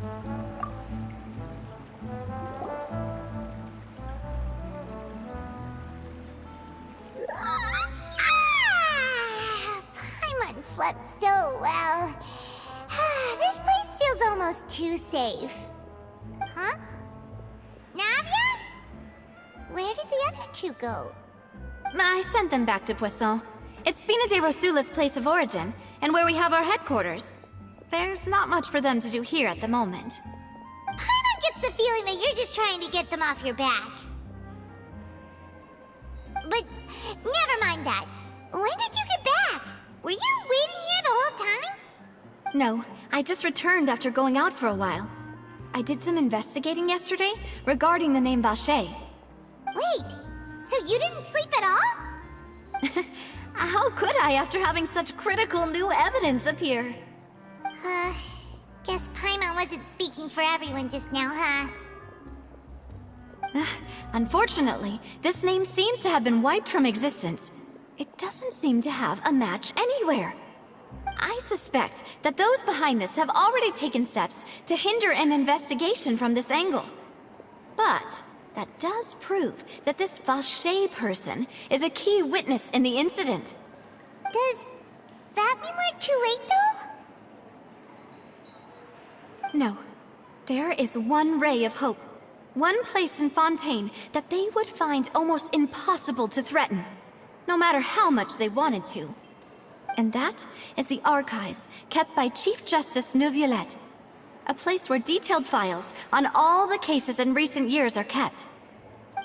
Paimon slept so well. This place feels almost too safe. Huh? Navia? Where did the other two go? I sent them back to Poisson. It's Spina de Rosula's place of origin, and where we have our headquarters. There's not much for them to do here at the moment. Paimon gets the feeling that you're just trying to get them off your back. But never mind that. When did you get back? Were you waiting here the whole time? No, I just returned after going out for a while. I did some investigating yesterday regarding the name Vache. Wait, so you didn't sleep at all? How could I after having such critical new evidence appear? Guess Paimon wasn't speaking for everyone just now, huh? Unfortunately, this name seems to have been wiped from existence. It doesn't seem to have a match anywhere. I suspect that those behind this have already taken steps to hinder an investigation from this angle. But that does prove that this Vache person is a key witness in the incident. Does that mean we're too late, though? No. There is one ray of hope. One place in Fontaine that they would find almost impossible to threaten, no matter how much they wanted to. And that is the archives kept by Chief Justice Neuvillette. A place where detailed files on all the cases in recent years are kept.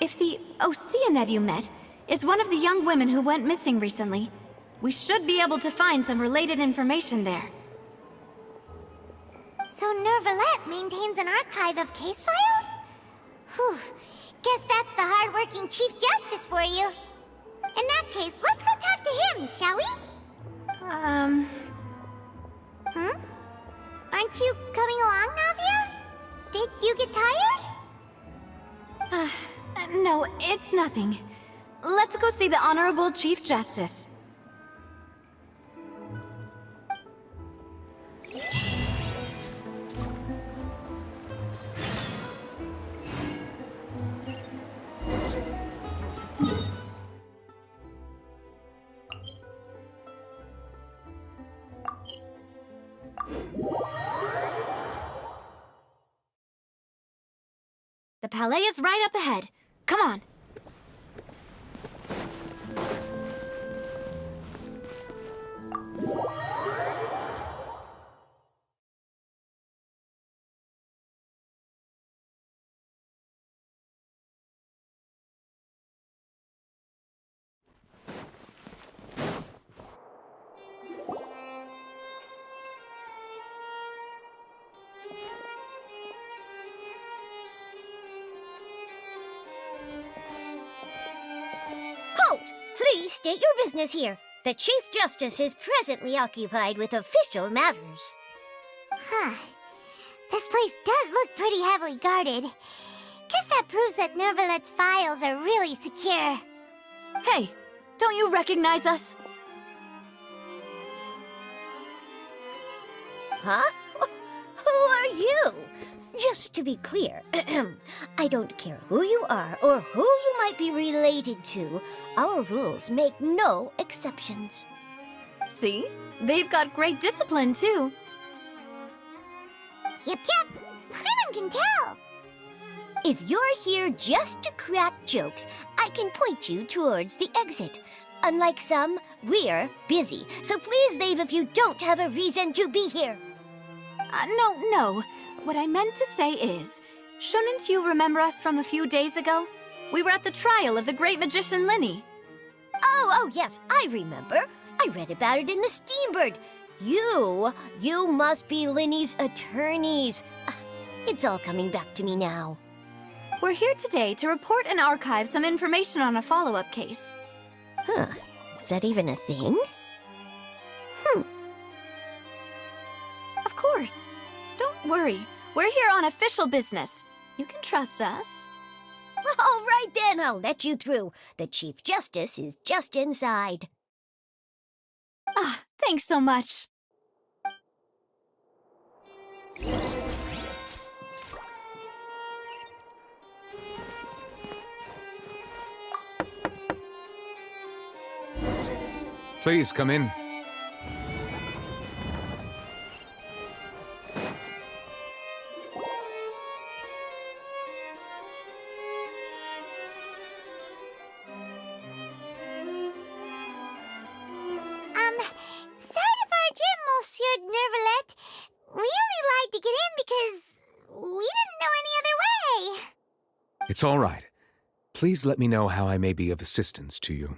If the Oceanid you met is one of the young women who went missing recently, we should be able to find some related information there. So Neuvillette maintains an archive of case files? Whew, guess that's the hard-working Chief Justice for you. In that case, let's go talk to him, shall we? Aren't you coming along, Navia? Did you get tired? No, it's nothing. Let's go see the Honorable Chief Justice. The Palais is right up ahead. Come on. Halt! Please state your business here. The Chief Justice is presently occupied with official matters. Huh. This place does look pretty heavily guarded. Guess that proves that Neuvillette's files are really secure. Hey, don't you recognize us? Huh? Who are you? Just to be clear, I don't care who you are or who you might be related to. Our rules make no exceptions. See? They've got great discipline, too. Yep. Paimon can tell. If you're here just to crack jokes, I can point you towards the exit. Unlike some, we're busy, so please leave if you don't have a reason to be here. No. What I meant to say is, shouldn't you remember us from a few days ago? We were at the trial of the great magician Linny. Oh, yes, I remember. I read about it in the Steambird. You must be Linny's attorneys. It's all coming back to me now. We're here today to report and archive some information on a follow-up case. Huh, is that even a thing? Of course. Don't worry. We're here on official business. You can trust us. All right then, I'll let you through. The Chief Justice is just inside. Thanks so much. Please come in. Sorry to barge in, Monsieur Nervalet. We only lied to get in because we didn't know any other way. It's all right. Please let me know how I may be of assistance to you.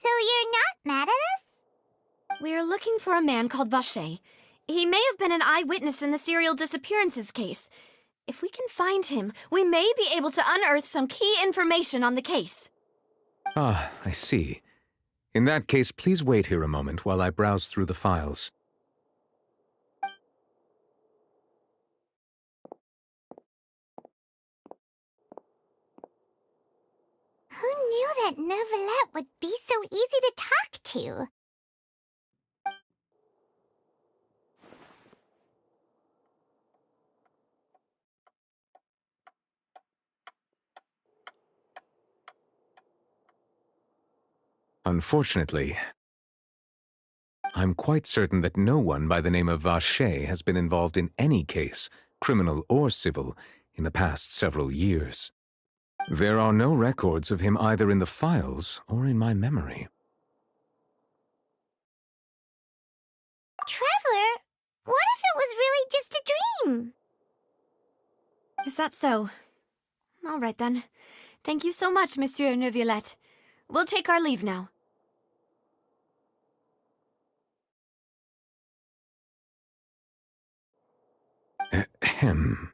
So you're not mad at us? We're looking for a man called Vacher. He may have been an eyewitness in the serial disappearances case. If we can find him, we may be able to unearth some key information on the case. Ah, I see. In that case, please wait here a moment while I browse through the files. Who knew that Nervalet would be so easy to talk to? Unfortunately, I'm quite certain that no one by the name of Vacher has been involved in any case, criminal or civil, in the past several years. There are no records of him either in the files or in my memory. Traveler, what if it was really just a dream? Is that so? All right then. Thank you so much, Monsieur Neuvillette. We'll take our leave now. Ahem.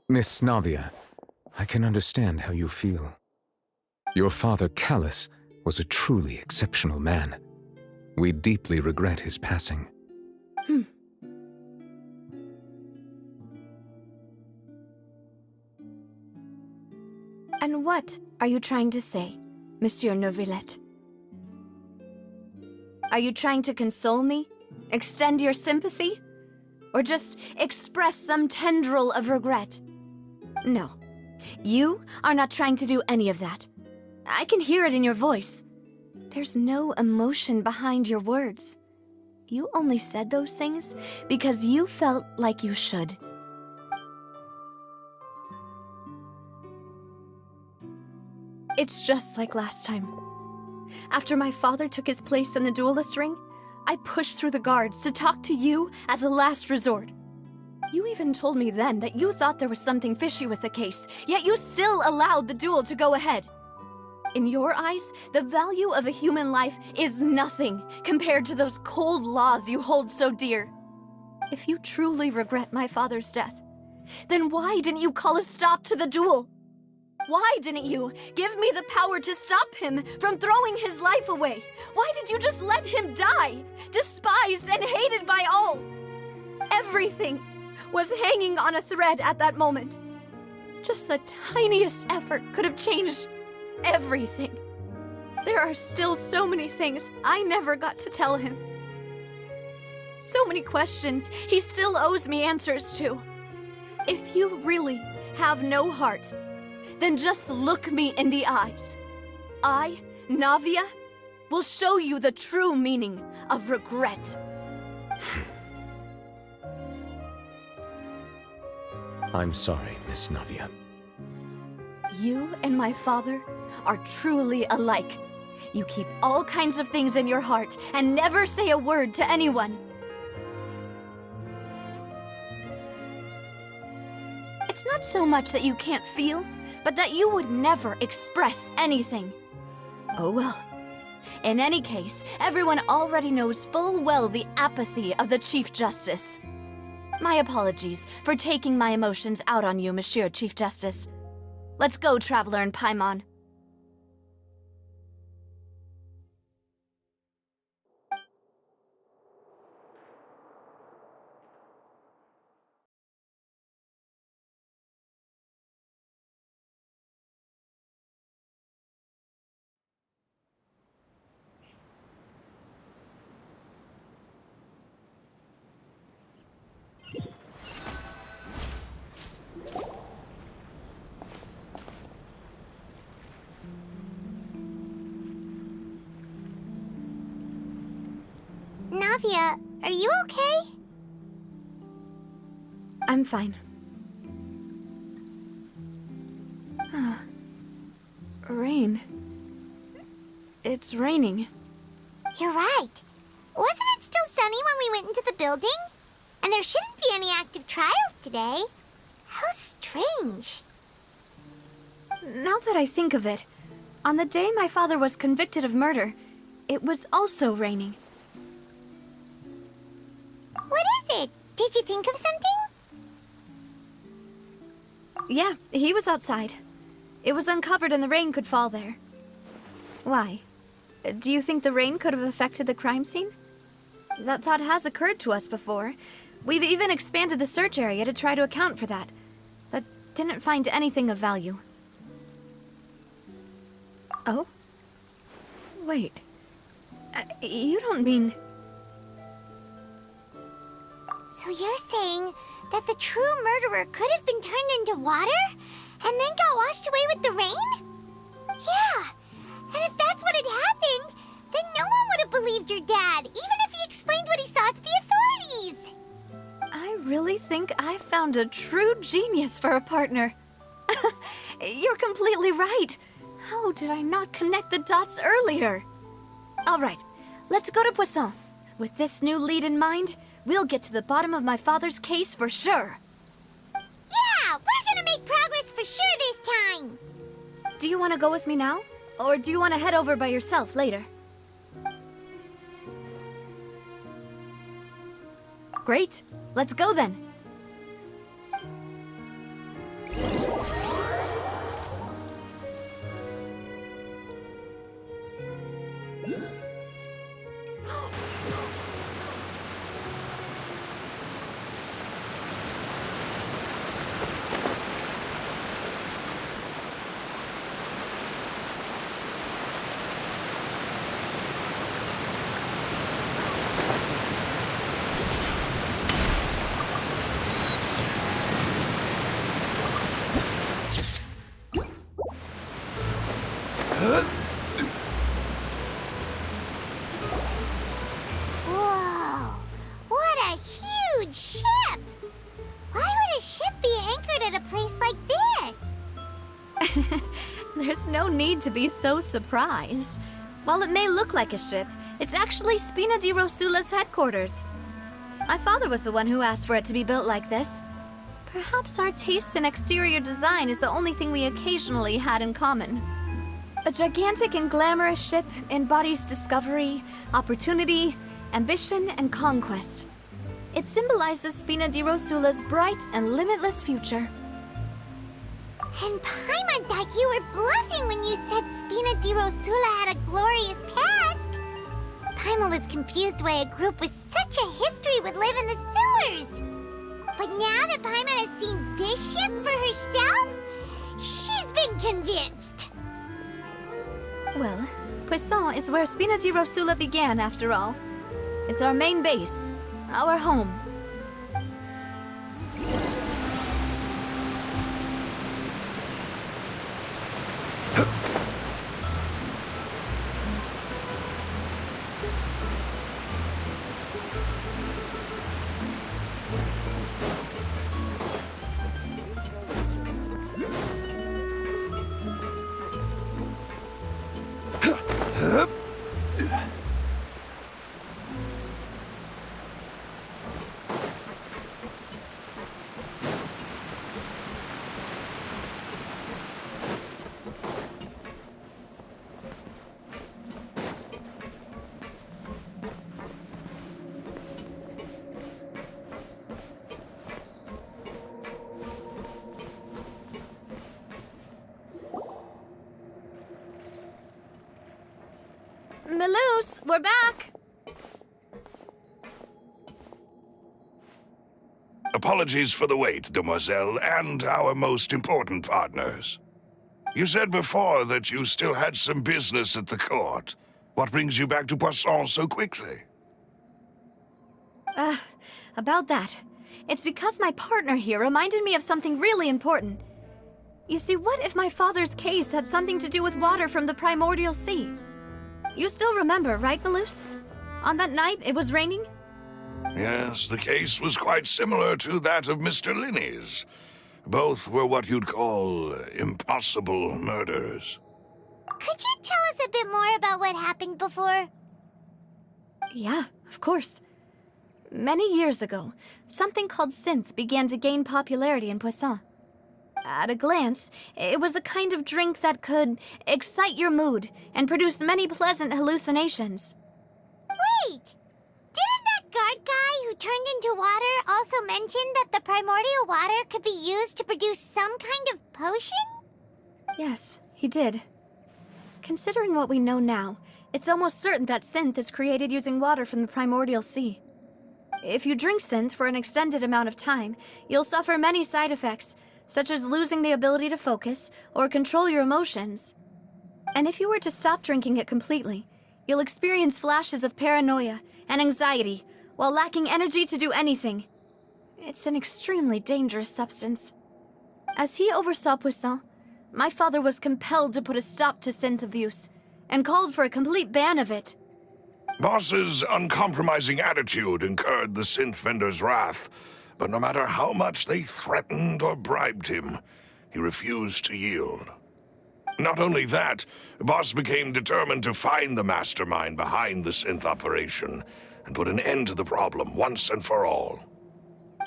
Miss Navia, I can understand how you feel. Your father, Callus, was a truly exceptional man. We deeply regret his passing. And what are you trying to say, Monsieur Neuvillette? Are you trying to console me? Extend your sympathy? Or just express some tendril of regret? No. You are not trying to do any of that. I can hear it in your voice. There's no emotion behind your words. You only said those things because you felt like you should. It's just like last time. After my father took his place in the duelist ring, I pushed through the guards to talk to you as a last resort. You even told me then that you thought there was something fishy with the case, yet you still allowed the duel to go ahead. In your eyes, the value of a human life is nothing compared to those cold laws you hold so dear. If you truly regret my father's death, then why didn't you call a stop to the duel? Why didn't you give me the power to stop him from throwing his life away? Why did you just let him die, despised and hated by all? Everything was hanging on a thread at that moment. Just the tiniest effort could have changed everything. There are still so many things I never got to tell him. So many questions he still owes me answers to. If you really have no heart, then just look me in the eyes. I, Navia, will show you the true meaning of regret. I'm sorry, Miss Navia. You and my father are truly alike. You keep all kinds of things in your heart and never say a word to anyone. It's not so much that you can't feel, but that you would never express anything. Oh well. In any case, everyone already knows full well the apathy of the Chief Justice. My apologies for taking my emotions out on you, Monsieur Chief Justice. Let's go, Traveler and Paimon. Navia, are you okay? I'm fine. Rain. It's raining. You're right. Wasn't it still sunny when we went into the building? And there shouldn't be any active trials today. How strange. Now that I think of it, on the day my father was convicted of murder, it was also raining. What is it? Did you think of something? Yeah, he was outside. It was uncovered and the rain could fall there. Why? Do you think the rain could have affected the crime scene? That thought has occurred to us before. We've even expanded the search area to try to account for that, but didn't find anything of value. Oh? Wait. You don't mean... So you're saying that the true murderer could have been turned into water and then got washed away with the rain? Yeah, and if that's what had happened, then no one would have believed your dad, even if he explained what he saw to the authorities. I really think I found a true genius for a partner. You're completely right. How did I not connect the dots earlier? All right, let's go to Poisson. With this new lead in mind, we'll get to the bottom of my father's case for sure. Yeah, we're gonna make progress for sure this time. Do you want to go with me now? Or do you want to head over by yourself later? Great. Let's go then. Whoa, what a huge ship! Why would a ship be anchored at a place like this? There's no need to be so surprised. While it may look like a ship, it's actually Spina di Rosula's headquarters. My father was the one who asked for it to be built like this. Perhaps our taste in exterior design is the only thing we occasionally had in common. A gigantic and glamorous ship embodies discovery, opportunity, ambition, and conquest. It symbolizes Spina di Rosula's bright and limitless future. And Paimon thought you were bluffing when you said Spina di Rosula had a glorious past. Paimon was confused why a group with such a history would live in the sewers. But now that Paimon has seen this ship for herself, she's been convinced. Well, Poisson is where Spina di Rosula began, after all. It's our main base, our home. Melus, we're back! Apologies for the wait, demoiselle, and our most important partners. You said before that you still had some business at the court. What brings you back to Poisson so quickly? About that. It's because my partner here reminded me of something really important. You see, what if my father's case had something to do with water from the primordial sea? You still remember, right, Melus? On that night, it was raining? Yes, the case was quite similar to that of Mr. Linney's. Both were what you'd call impossible murders. Could you tell us a bit more about what happened before? Yeah, of course. Many years ago, something called synth began to gain popularity in Poisson. At a glance, it was a kind of drink that could excite your mood and produce many pleasant hallucinations. Wait! Didn't that guard guy who turned into water also mention that the primordial water could be used to produce some kind of potion? Yes, he did. Considering what we know now, it's almost certain that synth is created using water from the primordial sea. If you drink synth for an extended amount of time, you'll suffer many side effects, such as losing the ability to focus or control your emotions. And if you were to stop drinking it completely, you'll experience flashes of paranoia and anxiety while lacking energy to do anything. It's an extremely dangerous substance. As he oversaw Poisson, my father was compelled to put a stop to synth abuse and called for a complete ban of it. Boss's uncompromising attitude incurred the synth vendor's wrath, but no matter how much they threatened or bribed him, he refused to yield. Not only that, Boss became determined to find the mastermind behind the synth operation and put an end to the problem once and for all.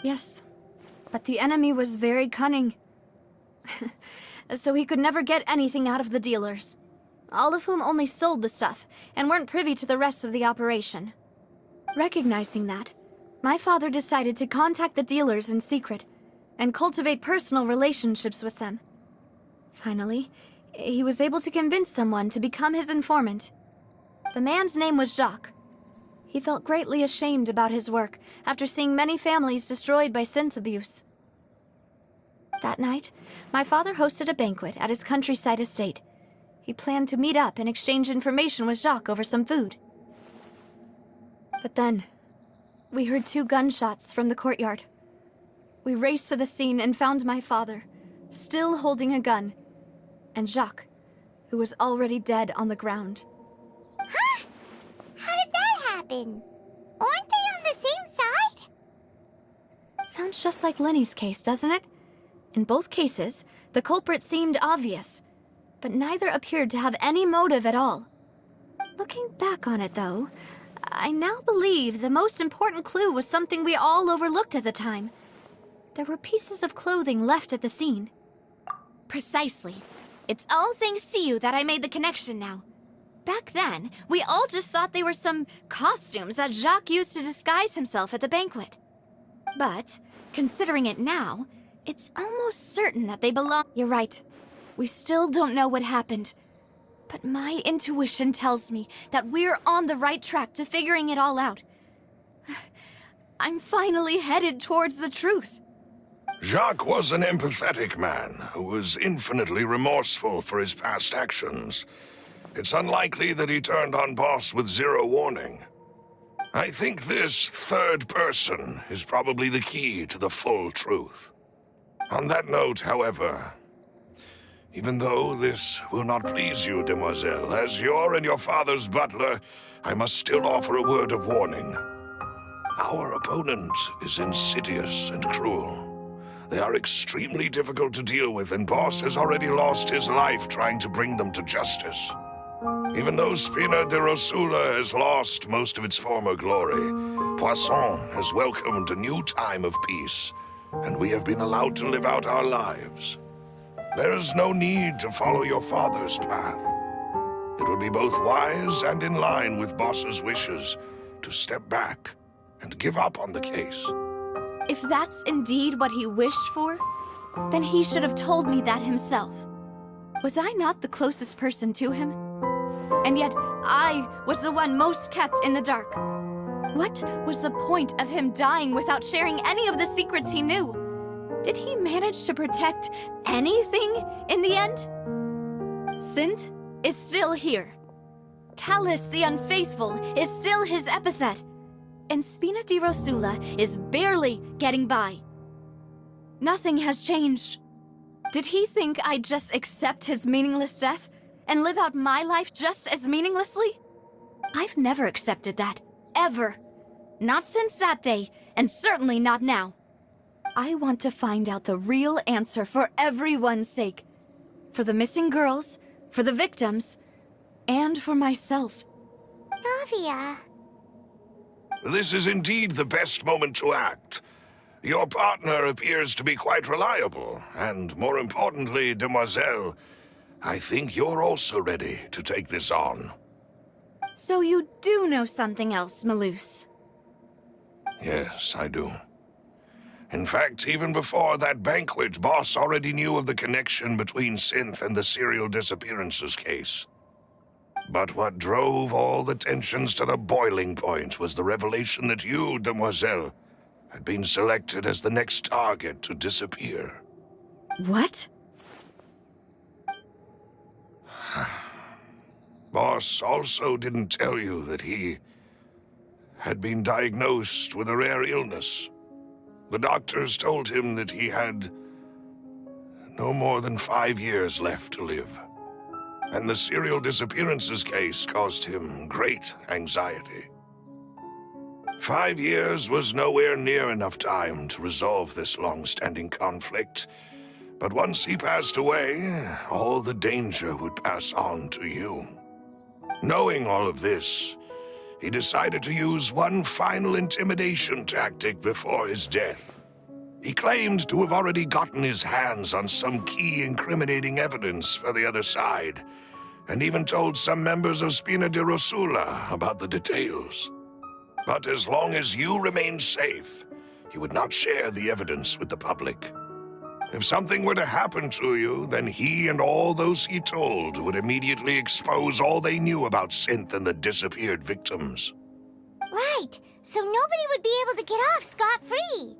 Yes, but the enemy was very cunning. So he could never get anything out of the dealers, all of whom only sold the stuff and weren't privy to the rest of the operation. Recognizing that, my father decided to contact the dealers in secret and cultivate personal relationships with them. Finally, he was able to convince someone to become his informant. The man's name was Jacques. He felt greatly ashamed about his work after seeing many families destroyed by synth abuse. That night, my father hosted a banquet at his countryside estate. He planned to meet up and exchange information with Jacques over some food. But then, we heard 2 gunshots from the courtyard. We raced to the scene and found my father, still holding a gun, and Jacques, who was already dead on the ground. Huh? How did that happen? Aren't they on the same side? Sounds just like Lenny's case, doesn't it? In both cases, the culprit seemed obvious, but neither appeared to have any motive at all. Looking back on it, though, I now believe the most important clue was something we all overlooked at the time. There were pieces of clothing left at the scene. Precisely. It's all thanks to you that I made the connection now. Back then, we all just thought they were some costumes that Jacques used to disguise himself at the banquet. But, considering it now, it's almost certain that they belong— You're right. We still don't know what happened. But my intuition tells me that we're on the right track to figuring it all out. I'm finally headed towards the truth. Jacques was an empathetic man who was infinitely remorseful for his past actions. It's unlikely that he turned on Boss with zero warning. I think this third person is probably the key to the full truth. On that note, however, even though this will not please you, demoiselle, as your and your father's butler, I must still offer a word of warning. Our opponent is insidious and cruel. They are extremely difficult to deal with, and Boss has already lost his life trying to bring them to justice. Even though Spina de Rosula has lost most of its former glory, Poisson has welcomed a new time of peace, and we have been allowed to live out our lives. There is no need to follow your father's path. It would be both wise and in line with Boss's wishes to step back and give up on the case. If that's indeed what he wished for, then he should have told me that himself. Was I not the closest person to him? And yet, I was the one most kept in the dark. What was the point of him dying without sharing any of the secrets he knew? Did he manage to protect anything in the end? Synth is still here. Callus the Unfaithful is still his epithet. And Spina di Rosula is barely getting by. Nothing has changed. Did he think I'd just accept his meaningless death and live out my life just as meaninglessly? I've never accepted that. ever. Not since that day, and certainly not now. I want to find out the real answer for everyone's sake. For the missing girls, for the victims, and for myself. Davia. This is indeed the best moment to act. Your partner appears to be quite reliable, and more importantly, Demoiselle, I think you're also ready to take this on. So you do know something else, Malus? Yes, I do. In fact, even before that banquet, Boss already knew of the connection between Synth and the serial disappearances case. But what drove all the tensions to the boiling point was the revelation that you, Demoiselle, had been selected as the next target to disappear. What? Boss also didn't tell you that he had been diagnosed with a rare illness. The doctors told him that he had no more than 5 years left to live. And the serial disappearances case caused him great anxiety. 5 years was nowhere near enough time to resolve this long-standing conflict. But once he passed away, all the danger would pass on to you. Knowing all of this, he decided to use one final intimidation tactic before his death. He claimed to have already gotten his hands on some key incriminating evidence for the other side, and even told some members of Spina di Rosula about the details. But as long as you remained safe, he would not share the evidence with the public. If something were to happen to you, then he and all those he told would immediately expose all they knew about Synth and the disappeared victims. Right, so nobody would be able to get off scot-free.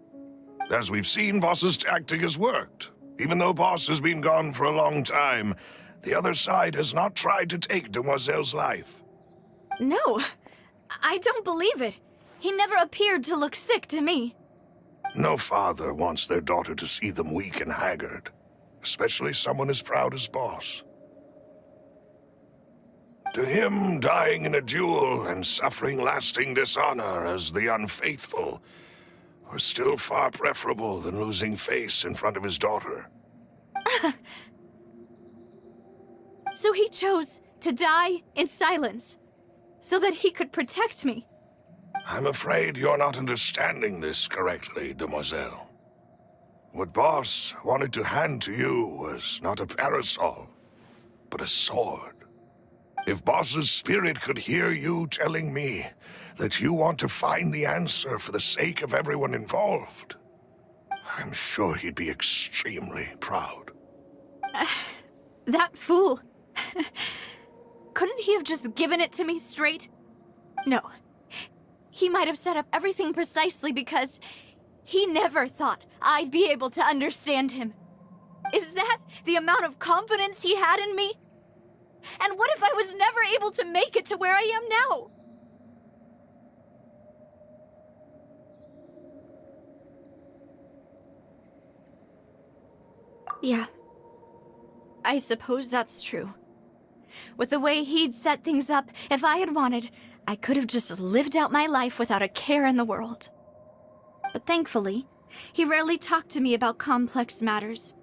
As we've seen, Boss's tactic has worked. Even though Boss has been gone for a long time, the other side has not tried to take Demoiselle's life. No, I don't believe it. He never appeared to look sick to me. No father wants their daughter to see them weak and haggard, especially someone as proud as Boss. To him, dying in a duel and suffering lasting dishonor as the unfaithful were still far preferable than losing face in front of his daughter. So he chose to die in silence, so that he could protect me. I'm afraid you're not understanding this correctly, Demoiselle. What Boss wanted to hand to you was not a parasol, but a sword. If Boss's spirit could hear you telling me that you want to find the answer for the sake of everyone involved, I'm sure he'd be extremely proud. That fool. Couldn't he have just given it to me straight? No. He might have set up everything precisely because he never thought I'd be able to understand him. Is that the amount of confidence he had in me? And what if I was never able to make it to where I am now? Yeah. I suppose that's true. With the way he'd set things up, if I had wanted, I could have just lived out my life without a care in the world. But thankfully, he rarely talked to me about complex matters,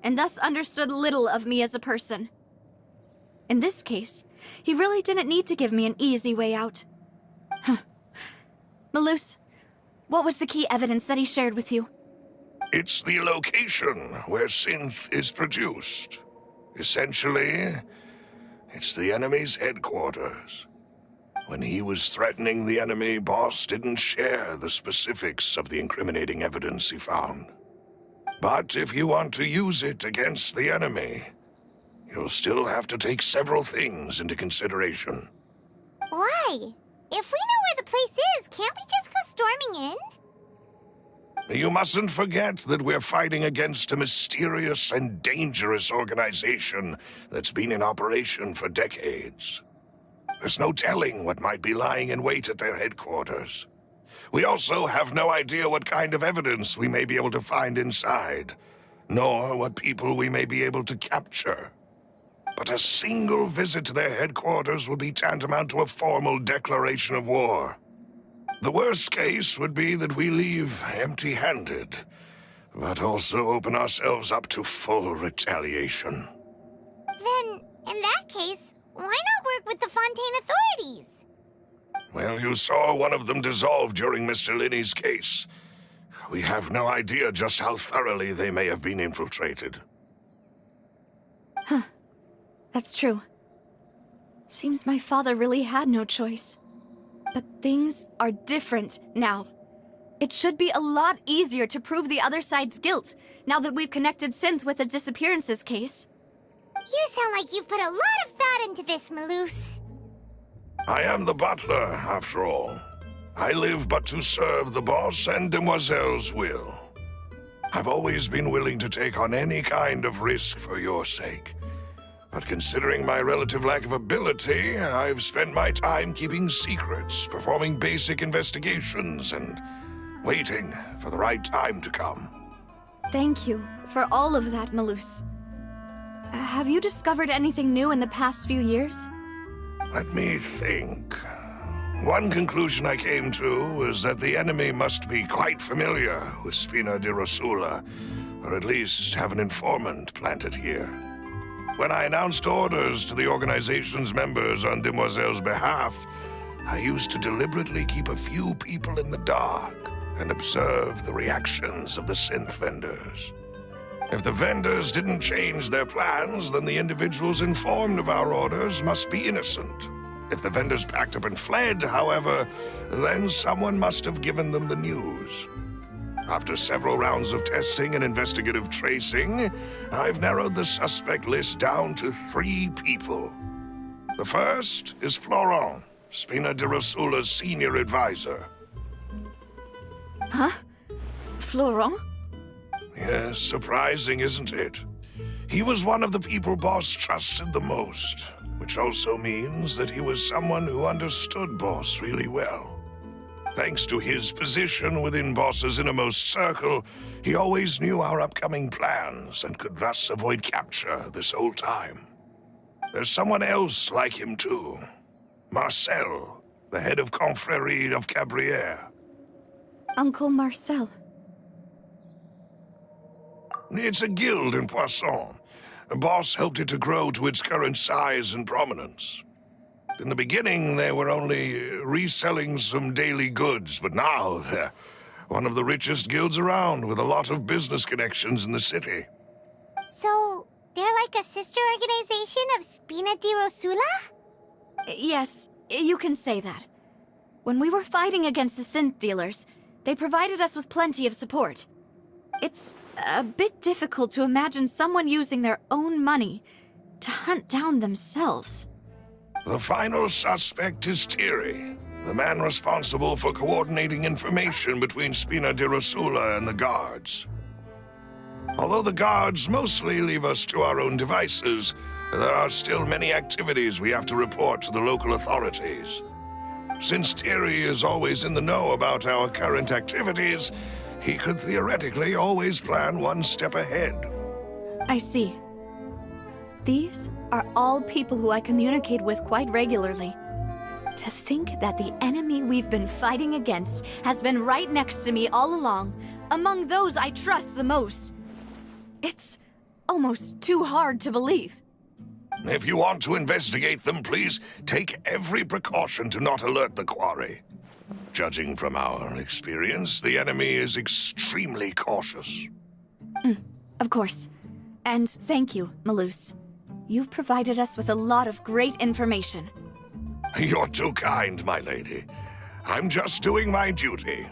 and thus understood little of me as a person. In this case, he really didn't need to give me an easy way out. Malus, what was the key evidence that he shared with you? It's the location where Synth is produced. Essentially, it's the enemy's headquarters. When he was threatening the enemy, Boss didn't share the specifics of the incriminating evidence he found. But if you want to use it against the enemy, you'll still have to take several things into consideration. Why? If we know where the place is, can't we just go storming in? You mustn't forget that we're fighting against a mysterious and dangerous organization that's been in operation for decades. There's no telling what might be lying in wait at their headquarters. We also have no idea what kind of evidence we may be able to find inside, nor what people we may be able to capture. But a single visit to their headquarters will be tantamount to a formal declaration of war. The worst case would be that we leave empty-handed, but also open ourselves up to full retaliation. Then, in that case, why not work with the Fontaine authorities? Well, you saw one of them dissolve during Mr. Linney's case. We have no idea just how thoroughly they may have been infiltrated. That's true. Seems my father really had no choice. But things are different now. It should be a lot easier to prove the other side's guilt, now that we've connected Synth with the disappearances case. You sound like you've put a lot of thought into this, Maloose. I am the butler, after all. I live but to serve the boss and Demoiselle's will. I've always been willing to take on any kind of risk for your sake. But considering my relative lack of ability, I've spent my time keeping secrets, performing basic investigations, and waiting for the right time to come. Thank you for all of that, Maloose. Have you discovered anything new in the past few years? Let me think. One conclusion I came to was that the enemy must be quite familiar with Spina di Rosula, or at least have an informant planted here. When I announced orders to the organization's members on Demoiselle's behalf, I used to deliberately keep a few people in the dark and observe the reactions of the synth vendors. If the vendors didn't change their plans, then the individuals informed of our orders must be innocent. If the vendors packed up and fled, however, then someone must have given them the news. After several rounds of testing and investigative tracing, I've narrowed the suspect list down to 3 people. The first is Florent, Spina di Rosula's senior advisor. Huh? Florent? Yes, surprising, isn't it? He was one of the people Boss trusted the most, which also means that he was someone who understood Boss really well. Thanks to his position within Boss's innermost circle, he always knew our upcoming plans and could thus avoid capture this whole time. There's someone else like him too. Marcel, the head of Confrérie of Cabrières. Uncle Marcel. It's a guild in Poisson. Boss helped it to grow to its current size and prominence. In the beginning, they were only reselling some daily goods, but now they're one of the richest guilds around with a lot of business connections in the city. So, they're like a sister organization of Spina di Rosula? Yes, you can say that. When we were fighting against the synth dealers, they provided us with plenty of support. It's a bit difficult to imagine someone using their own money to hunt down themselves. The final suspect is Thierry, the man responsible for coordinating information between Spina di Rosula and the guards. Although the guards mostly leave us to our own devices, there are still many activities we have to report to the local authorities. Since Thierry is always in the know about our current activities, he could theoretically always plan one step ahead. I see. These are all people who I communicate with quite regularly. To think that the enemy we've been fighting against has been right next to me all along, among those I trust the most. It's almost too hard to believe. If you want to investigate them, please take every precaution to not alert the quarry. Judging from our experience, the enemy is extremely cautious. Of course. And thank you, Maloose. You've provided us with a lot of great information. You're too kind, my lady. I'm just doing my duty.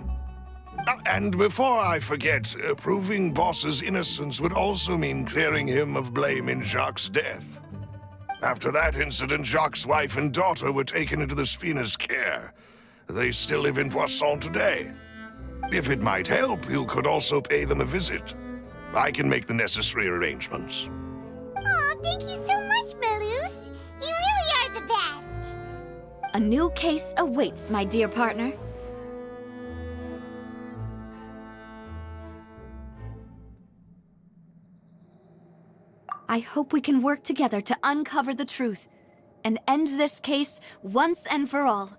And before I forget, proving Boss's innocence would also mean clearing him of blame in Jacques' death. After that incident, Jacques' wife and daughter were taken into the Spina's care. They still live in Poisson today. If it might help, you could also pay them a visit. I can make the necessary arrangements. Aw, thank you so much, Maloose. You really are the best. A new case awaits, my dear partner. I hope we can work together to uncover the truth and end this case once and for all.